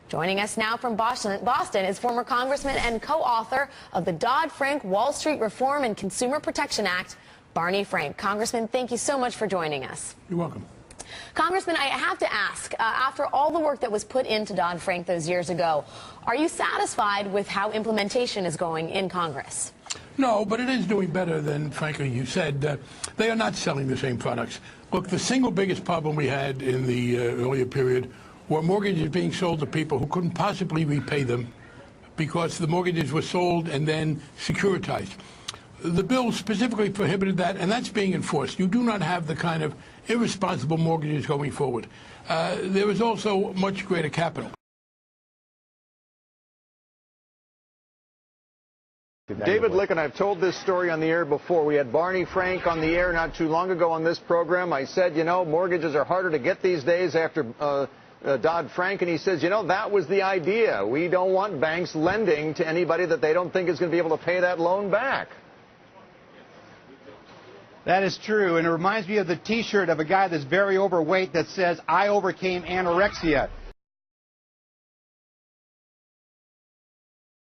Joining us now from Boston is former Congressman and co-author of the Dodd-Frank Wall Street Reform and Consumer Protection Act, Barney Frank. Congressman, thank you so much for joining us. You're welcome. Congressman, I have to ask, after all the work that was put into Dodd-Frank those years ago, are you satisfied with how implementation is going in Congress? No, but it is doing better than, frankly, you said. They are not selling the same products. Look, the single biggest problem we had in the earlier period were mortgages being sold to people who couldn't possibly repay them because the mortgages were sold and then securitized. The bill specifically prohibited that, and that's being enforced. You do not have the kind of irresponsible mortgages going forward. There is also much greater capital. David Lick, and I've told this story on the air before. We had Barney Frank on the air not too long ago on this program. I said, you know, mortgages are harder to get these days after Dodd-Frank, and he says, you know, that was the idea. We don't want banks lending to anybody that they don't think is going to be able to pay that loan back. That is true, and it reminds me of the T-shirt of a guy that's very overweight that says, I overcame anorexia.